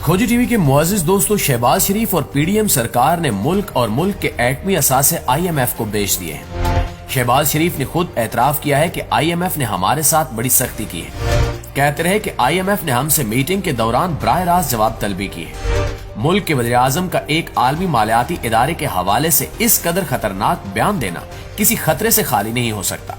खोजी टीवी के मुअज़्ज़िज़ दोस्तों, शहबाज शरीफ और पीडीएम सरकार ने मुल्क और मुल्क के एटमी असासे IMF को बेच दिए हैं। शहबाज शरीफ ने खुद एतराफ किया है कि IMF ने हमारे साथ बड़ी सख्ती की है। कहते रहे कि IMF ने हमसे मीटिंग के दौरान बराह रास्त जवाब तलबी की है। मुल्क के वज़ीर आज़म का एक आलमी मालियाती इदारे के हवाले से इस कदर खतरनाक बयान देना किसी खतरे से खाली नहीं हो सकता।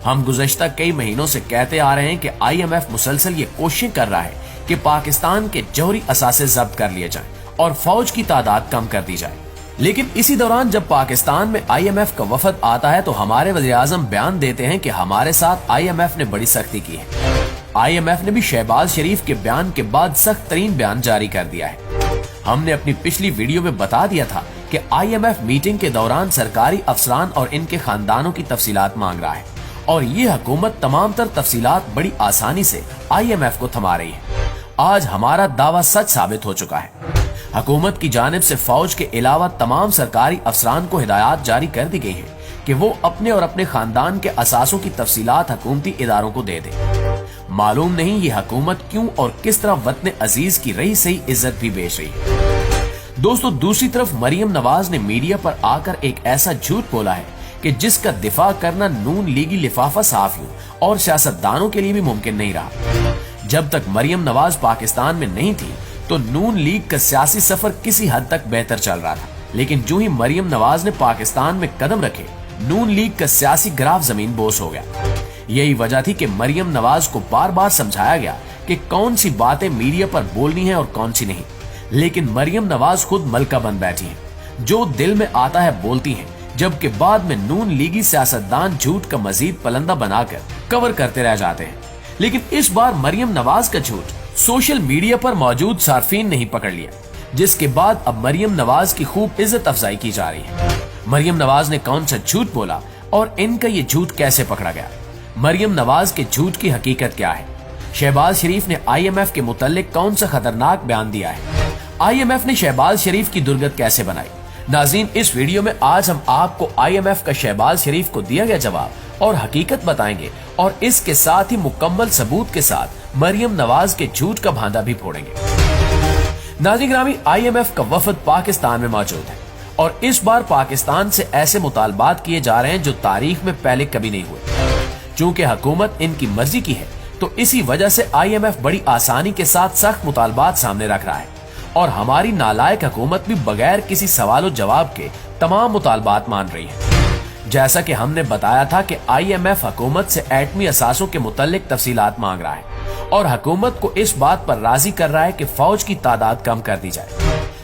हम गुज़श्ता कई महीनों से कहते आ रहे हैं कि IMF मुसलसल ये कोशिश कर रहा है कि पाकिस्तान के जौहरी असासे जब्त कर लिए जाएं और फौज की तादाद कम कर दी जाए। लेकिन इसी दौरान जब पाकिस्तान में IMF का वफद आता है तो हमारे वज़ीर आज़म बयान देते हैं कि हमारे साथ IMF ने बड़ी सख्ती की है। IMF ने भी शहबाज शरीफ के बयान के बाद सख्त तरीन बयान जारी कर दिया है। हमने अपनी पिछली वीडियो में बता दिया था कि IMF मीटिंग के दौरान सरकारी अफसरान और इनके खानदानों की तफसीलात मांग रहा है और ये हुकूमत तमाम तर तफसीलात बड़ी आसानी से IMF को थमा रही है। आज हमारा दावा सच साबित हो चुका है। हुकूमत की जानिब से फौज के अलावा तमाम सरकारी अफसरान को हिदायत जारी कर दी गई है कि वो अपने और अपने खानदान के असासों की तफसीलात हुकूमती इदारों को दे दे। मालूम नहीं ये हुकूमत क्यों और किस तरह वतन अजीज की रही सही इज्जत भी बेच रही है। दोस्तों, दूसरी तरफ मरियम नवाज ने मीडिया पर आकर एक ऐसा झूठ बोला है कि जिसका दिफा करना नून लीगी लिफाफा साफियों और सियासतदानों के लिए भी मुमकिन नहीं रहा। जब तक मरियम नवाज पाकिस्तान में नहीं थी तो नून लीग का सियासी सफर किसी हद तक बेहतर चल रहा था, लेकिन जो ही मरियम नवाज ने पाकिस्तान में कदम रखे नून लीग का सियासी ग्राफ जमीन बोस हो गया। यही वजह थी कि मरियम नवाज को बार बार समझाया गया कि कौन सी बातें मीडिया पर बोलनी है और कौन सी नहीं, लेकिन मरियम नवाज खुद मलका बन बैठी है। जो दिल में आता है बोलती है, जबकि बाद में नून लीगी सियासतदान झूठ का मजीद पलंदा बनाकर कवर करते रह जाते हैं। लेकिन इस बार मरियम नवाज का झूठ सोशल मीडिया पर मौजूद सार्फिन ने ही पकड़ लिया, जिसके बाद अब मरियम नवाज की खूब इज्जत अफजाई की जा रही है। मरियम नवाज ने कौन सा झूठ बोला और इनका ये झूठ कैसे पकड़ा गया? मरियम नवाज के झूठ की हकीकत क्या है? शहबाज शरीफ ने IMF के मुतल्लिक कौन सा खतरनाक बयान दिया है? IMF ने शहबाज शरीफ की दुर्गत कैसे बनाई? नाज़रीन, इस वीडियो में आज हम आपको IMF का शहबाज शरीफ को दिया गया जवाब और हकीकत बताएंगे और इसके साथ ही मुकम्मल सबूत के साथ मरियम नवाज के झूठ का भांडा भी फोड़ेंगे। नाज़रीन गिरामी, IMF का वफद पाकिस्तान में मौजूद है और इस बार पाकिस्तान से ऐसे मुतालबात किए जा रहे हैं जो तारीख में पहले कभी नहीं हुए। चूंकि हुकूमत इनकी मर्जी की है तो इसी वजह से IMF बड़ी आसानी के साथ सख्त मुतालबात सामने रख रहा है और हमारी नालायक हुकूमत भी बगैर किसी सवाल जवाब के तमाम मुतालबात मान रही है। जैसा कि हमने बताया था कि IMF हुकूमत से एटमी असासों के मुतल्लिक तफसीलात मांग रहा है और हुकूमत को इस बात पर राजी कर रहा है कि फौज की तादाद कम कर दी जाए,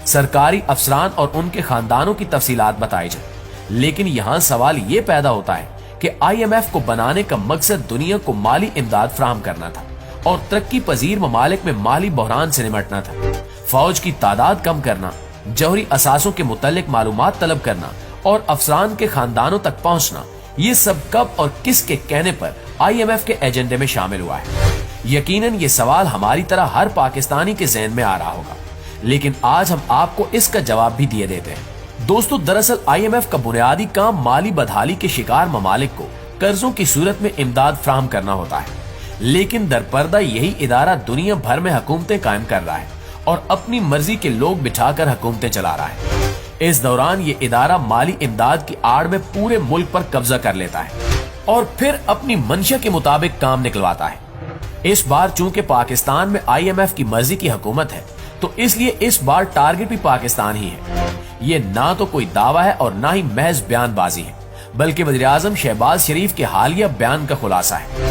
सरकारी अफसरान और उनके खानदानों की तफसीलात बताई जाए। लेकिन यहाँ सवाल ये पैदा होता है कि IMF को बनाने का मकसद दुनिया को माली इमदाद फराहम करना था और तरक्की पजीर ममालिक में माली बहरान से निमटना था। फौज की तादाद कम करना, जौहरी असासों के मुतल्लिक मालूमात तलब करना और अफसरान के खानदानों तक पहुंचना, ये सब कब और किसके कहने पर IMF के एजेंडे में शामिल हुआ है? यकीनन ये सवाल हमारी तरह हर पाकिस्तानी के ज़हन में आ रहा होगा, लेकिन आज हम आपको इसका जवाब भी दिए देते हैं। दोस्तों, दरअसल IMF का बुनियादी काम माली बदहाली के शिकार ममालिक को कर्जों की सूरत में इमदाद फराहम करना होता है, लेकिन दरपर्दा यही इदारा दुनिया भर में हुकूमतें कायम कर रहा है और अपनी मर्जी के लोग बिठाकर हुकूमतें चला रहा है। इस दौरान ये इदारा माली इमदाद की आड़ में पूरे मुल्क पर कब्जा कर लेता है और फिर अपनी मंशा के मुताबिक काम निकलवाता है। इस बार चूंकि पाकिस्तान में IMF की मर्जी की हुकूमत है तो इसलिए इस बार टारगेट भी पाकिस्तान ही है। ये ना तो कोई दावा है और ना ही महज बयानबाजी है, बल्कि वज़ीर आज़म शहबाज शरीफ के हालिया बयान का खुलासा है।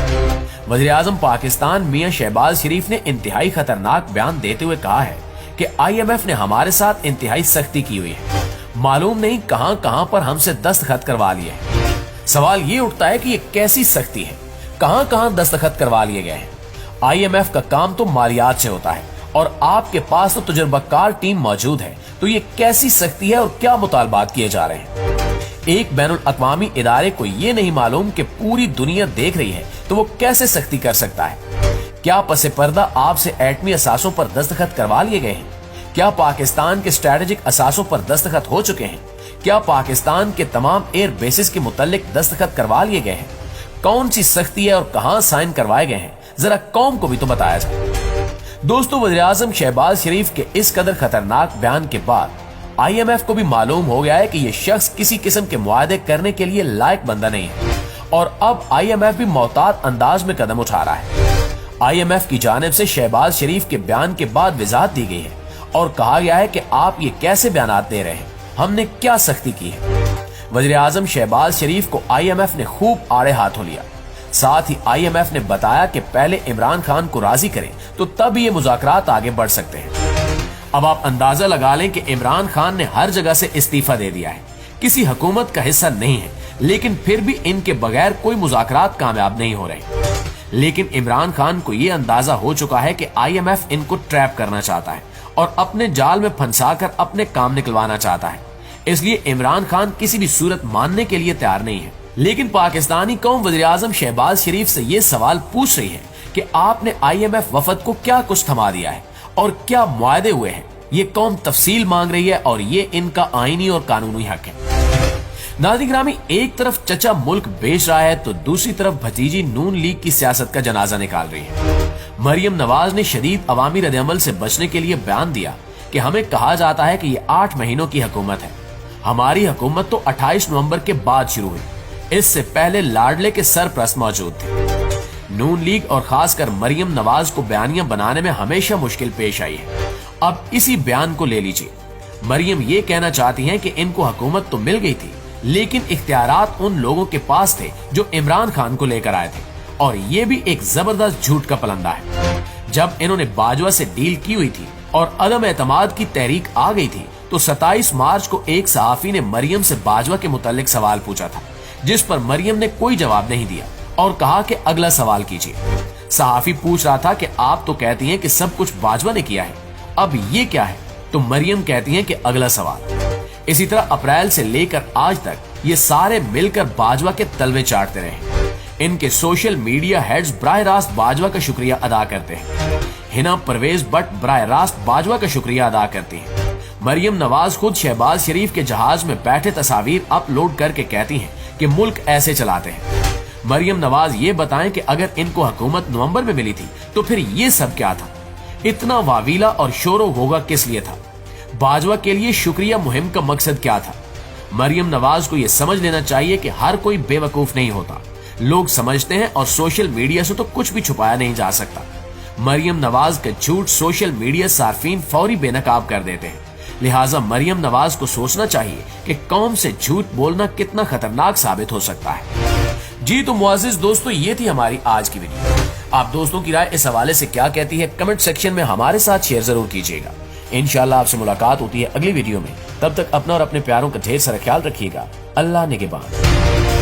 वज़ीर आज़म पाकिस्तान मियां शहबाज शरीफ ने इंतहाई खतरनाक बयान देते हुए कहा है कि IMF ने हमारे साथ इंतहाई सख्ती की हुई है। मालूम नहीं कहां पर हमसे दस्तखत करवा लिए हैं। सवाल ये उठता है कि ये कैसी सख्ती है, कहां दस्तखत करवा लिए गए हैं? IMF का काम तो मालियात से होता है और आपके पास तो तजुर्बाकार टीम मौजूद है, तो ये कैसी सख्ती है और क्या मुतालबात किए जा रहे हैं? एक बैनुल अक़वामी इदारे को ये नहीं मालूम कि पूरी दुनिया देख रही है तो वो कैसे सख्ती कर सकता है? क्या पसे पर्दा आपसे एटमी असासों पर दस्तखत करवा लिए गए हैं? क्या पाकिस्तान के स्ट्रेटेजिक असासों पर दस्तखत हो चुके हैं? क्या पाकिस्तान के तमाम एयर बेसिस के मुतल्लिक दस्तखत करवा लिए गए हैं? कौन सी सख्ती है और कहां साइन करवाए गए हैं? जरा कौम को भी तो बताया जाए। दोस्तों, वज़ीर-ए-आज़म शहबाज शरीफ के इस कदर खतरनाक बयान के बाद IMF को भी मालूम हो गया है कि ये शख्स किसी किस्म के मुआहदे करने के लिए लायक बंदा नहीं है और अब IMF भी मोहतात अंदाज में कदम उठा रहा है। IMF की जानिब से शहबाज शरीफ के बयान के बाद वजाहत दी गई है और कहा गया है कि आप ये कैसे बयानात दे रहे हैं, हमने क्या सख्ती की है। वज़ीर-ए-आज़म शहबाज शरीफ को IMF ने खूब आड़े हाथों लिया। साथ ही IMF ने बताया कि पहले इमरान खान को राजी करें तो तब ये मुज़ाकरात आगे बढ़ सकते हैं। अब आप अंदाजा लगा लें कि इमरान खान ने हर जगह से इस्तीफा दे दिया है, किसी हुकूमत का हिस्सा नहीं है, लेकिन फिर भी इनके बगैर कोई मुज़ाकरात कामयाब नहीं हो रहे। लेकिन इमरान खान को ये अंदाजा हो चुका है कि IMF इनको ट्रैप करना चाहता है और अपने जाल में फंसाकर अपने काम निकलवाना चाहता है। इसलिए इमरान खान किसी भी सूरत मानने के लिए तैयार नहीं है। लेकिन पाकिस्तानी कौम वज़ीर-ए-आज़म शहबाज शरीफ से ये सवाल पूछ रही है कि आपने IMF वफद को क्या कुछ थमा दिया है और क्या मुआहदे हुए हैं। ये कौम तफसील मांग रही है और ये इनका आईनी और कानूनी हक है। नाज़रीन ग्रामी, एक तरफ चचा मुल्क बेच रहा है तो दूसरी तरफ भतीजी नून लीग की सियासत का जनाजा निकाल रही है। मरियम नवाज ने शदीद अवामी रद्द-ए-अमल से बचने के लिए बयान दिया कि हमें कहा जाता है कि ये 8 महीनों की हुकूमत है। हमारी हुकूमत तो 28 नवंबर के बाद शुरू हुई, इससे पहले लाडले के सरप्रस्त मौजूद थे। नून लीग और खासकर मरियम नवाज को बयानियां बनाने में हमेशा मुश्किल पेश आई है। अब इसी बयान को ले लीजिए। मरियम ये कहना चाहती हैं कि इनको हुकूमत तो मिल गई थी, लेकिन इख्तियारात उन लोगों के पास थे जो इमरान खान को लेकर आए थे, और ये भी एक जबरदस्त झूठ का पलंदा है। जब इन्होंने बाजवा से डील की हुई थी और अदम एतमाद की तहरीक आ गई थी तो 27 मार्च को एक सहाफी ने मरियम से बाजवा के मुतालिक सवाल पूछा था, जिस पर मरियम ने कोई जवाब नहीं दिया और कहा कि अगला सवाल कीजिए। सहाफी पूछ रहा था कि आप तो कहती हैं कि सब कुछ बाजवा ने किया है, अब ये क्या है? तो मरियम कहती हैं कि अगला सवाल। इसी तरह अप्रैल से लेकर आज तक ये सारे मिलकर बाजवा के तलवे चाटते रहे। इनके सोशल मीडिया हेड्स बराह रास्त बाजवा का शुक्रिया अदा करते हैं। हिना परवेज भट्ट बराह रास्त बाजवा का शुक्रिया अदा करती हैं। मरियम नवाज खुद शहबाज शरीफ के जहाज में बैठे तस्वीर अपलोड करके कहती हैं कि मुल्क ऐसे चलाते हैं। मरियम नवाज ये बताएं कि अगर इनको हुकूमत नवंबर में मिली थी तो फिर ये सब क्या था? इतना वावीला और शोरो होगा किस लिए था? बाजवा के लिए शुक्रिया मुहिम का मकसद क्या था? मरियम नवाज को यह समझ लेना चाहिए कि हर कोई बेवकूफ नहीं होता। लोग समझते हैं और सोशल मीडिया से तो कुछ भी छुपाया नहीं जा सकता। मरियम नवाज का झूठ सोशल मीडिया सार्फिन फौरी बेनकाब कर देते हैं। लिहाजा मरियम नवाज को सोचना चाहिए कि कौम से झूठ बोलना कितना खतरनाक साबित हो सकता है। जी तो मुआज़िज दोस्तों, ये थी हमारी आज की वीडियो। आप दोस्तों की राय इस हवाले से क्या कहती है, कमेंट सेक्शन में हमारे साथ शेयर जरूर कीजिएगा। इंशाल्लाह आपसे मुलाकात होती है अगली वीडियो में। तब तक अपना और अपने प्यारों का ढेर सारा ख्याल रखिएगा। अल्लाह निगहबान।